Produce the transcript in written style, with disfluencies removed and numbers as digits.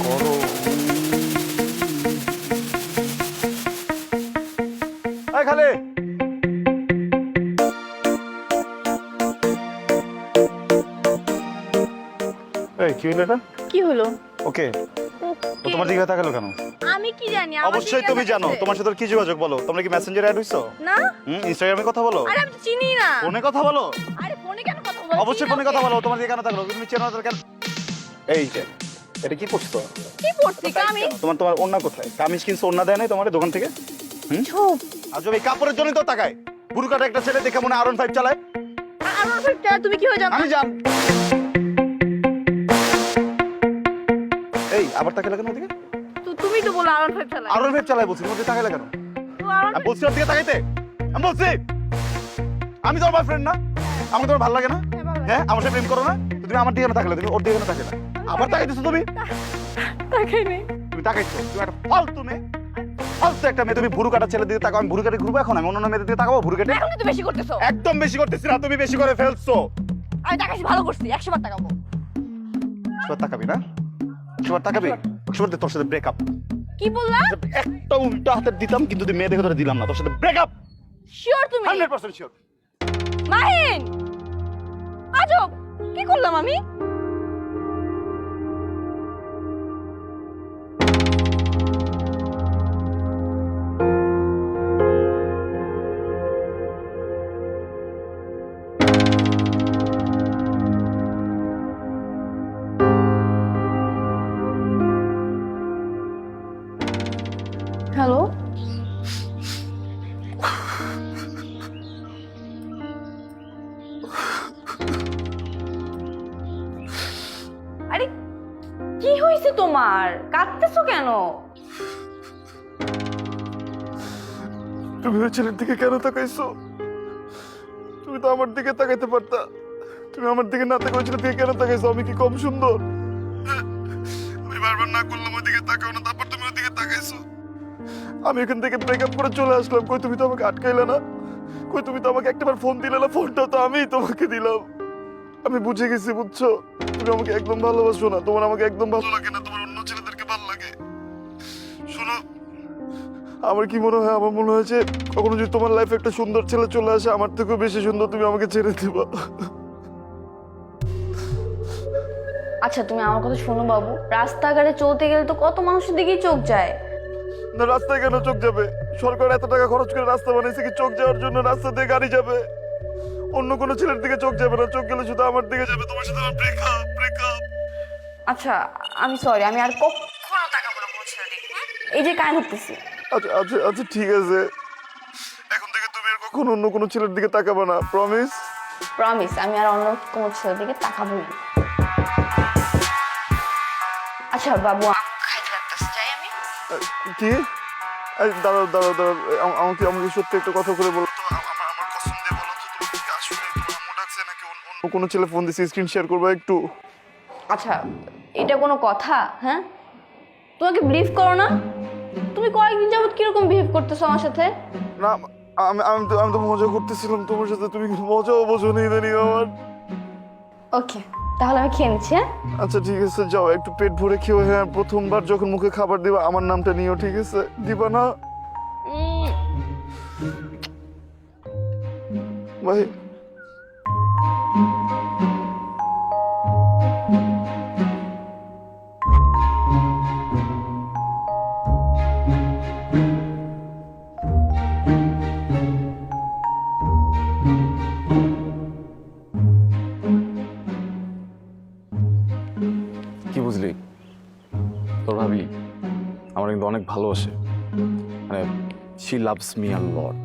করো। এই খালে এই কি হলো এটা? কি হলো? ওকে ও তোমার দিকে তাকালো কেন? আমি কি জানি? অবশ্যই তুমি জানো। তোমার সাথে কি যোগাযোগ বলো? তোমরা কি মেসেঞ্জারে অ্যাড হইছো? না। ইনস্টাগ্রামে কথা বলো? আরে আমি তো চিনি না। ফোনে কথা বলো? আরে ফোনে কেন কথা বলবো? অবশ্যই ফোনে কথা বলো। তোমার দিকে কেন তাকালো? তুমি চেনো না কেন? এই যে এটা কি করছো? কি পড়ছি কামিজ? তোমার ওন্না কোথায়? কামিজ কিনছো, ওন্না দেয় নাই তোমার দোকান থেকে? চুপ। আজব এই কাপড়ের জন্যই তো তাকায়। বুরকাটা একটা ছেলে দেখে মনে আরন 5 চালায়। আমার ফিরটা তুমি কি হয়ে জানো? আমি জান। এই আবার তাকালে কেন ওদিকে? তুমি তো বলো আরন ফাইভ চালায়। আরন 5 চালায় বলছি, ওদিকে তাকালে কেন? তো আরন আমি বলছি ওদিকে তাকাইতে। আমি বলছি আমি তোমার বয়ফ্রেন্ড না? আমাকে তোমার ভালো লাগে না? হ্যাঁ আমার সাথে প্রেম করো না? তো তুমি আমার দিকে কেন তাকালে? তুমি ওর দিকে কেন তাকালে? আবার তাকাইতেছো তুমি? তাকাইনি। তুমি তাকাইছো। তুমি একটা ফালতু মেয়ে। ফালতু একটা মেয়ে। তুমি ভুরু কাটা ছেলে দিকে তাকাও। আমি ভুরু কাটে ঘুরবো এখন? আমি অন্য মেয়েদের দিকে তাকাবো ভুরু কেটে? এখন তো বেশি করতেছো। একদম বেশি করতেছি না, তুমি বেশি করে ফেলছো। আমি তাকাইছি ভালো করছি। 100 বার তাকাবো। একশোবার তাকাবি না? একশোবার তাকাবি? একশোবার তোর সাথে ব্রেকআপ। কি বললা? একটা উল্টা হাতে দিতাম কিন্তু তুই মেয়ে দেখে ধরে দিলাম না। তোর সাথে ব্রেকআপ শিওর তুমি? 100% শিওর। মাহিন। আজব। কি করলাম আমি? হ্যালো। আরে কি হয়েছে তোমার? কাঁদতেছো কেন? তুমি ওই ছেলের দিকে কেন তাকাইছো? তুমি তো আমার দিকে তাকাইতে পারতা। তুমি আমার দিকে না তাকাই ওই ছেলের দিকে কেন তাকাইছো? আমি কি কম সুন্দর? আমি বারবার না করলাম ওই দিকে তাকাও না, তারপর তুমি ওই দিকে তাকাইছো। আমি এখান থেকে ব্রেকআপ করে চলে আসলাম। কই তুমি তো আমাকে আটকাইলে না? কই তুমি তো আমাকে একটাবার ফোন দিলে না? ফোনটা তো আমিই তোমাকে দিলাম। আমি বুঝে গেছি, বুঝছো? তুমি আমাকে একদম ভালোবাসো না। তোমার আমাকে একদম ভালো লাগে না। তোমার অন্য ছেলেদেরকে ভালো লাগে। শোনো, আমার কি মনে হয়? আমার মনে হয় যে কখনো যদি তোমার লাইফে একটা সুন্দর ছেলে চলে আসে আমার থেকেও বেশি সুন্দর, তুমি আমাকে ছেড়ে দিবা। আচ্ছা তুমি আমার কথা শোনো বাবু, রাস্তাঘাটে চলতে গেলে তো কত মানুষের দিকেই চোখ যায়। না রাস্তায় কেন চোখ যাবে? সরকার এত টাকা খরচ করে রাস্তা বানাইছে কি চোখ যাওয়ার জন্য? রাস্তা দিয়ে গাড়ি যাবে, অন্য কোনো ছেলের দিকে চোখ যাবে না। চোখ গেলে শুধু আমার দিকে যাবে। তোমার সাথে আমার ব্রেকআপ ব্রেকআপ। আচ্ছা আমি সরি, আমি আর কখনো তাকাবো না কোনো ছেলের দিকে। এই যে কান উঠতেছি। আচ্ছা আচ্ছা আচ্ছা ঠিক আছে, এখন থেকে তুমি আর কখনো অন্য কোনো ছেলের দিকে তাকাবে না, প্রমিস? প্রমিস, আমি আর অন্য কোনো ছেলের দিকে তাকাবো না। আচ্ছা বাবু খাইতে লাগতেছে, যাই আমি। কি? এই দাঁড়াও দাঁড়াও দাঁড়াও, আমাকে আমাকে সত্যি একটা কথা করে বলো তো। আমার কসম দিয়ে বলো তো, তুমি কি আসলে তোমার আম্মু ডাকছে নাকি অন্য কোনো ছেলে ফোন দিছে? স্ক্রিন শেয়ার করবে একটু? আচ্ছা এটা কোনো কথা? হ্যাঁ তোমাকে বিলিভ করো না? তুমি কয়েকদিন যাবত কিরকম বিহেভ করতেছো আমার সাথে? না আমি তো মজা করতেছিলাম তোমার সাথে। তুমি কি মজাও বোঝো নি ইদানিং আমার? ওকে তাহলে আমি খেয়ে নিচ্ছি। হ্যাঁ আচ্ছা ঠিক আছে, যাও একটু পেট ভরে খেও। হ্যাঁ প্রথমবার যখন মুখে খাবার দিবা আমার নামটা নিও, ঠিক আছে? দিবা না? ভাই কি বুঝলি? তোর ভাবি আমার কিন্তু অনেক ভালোবাসে, মানে she loves me a lot.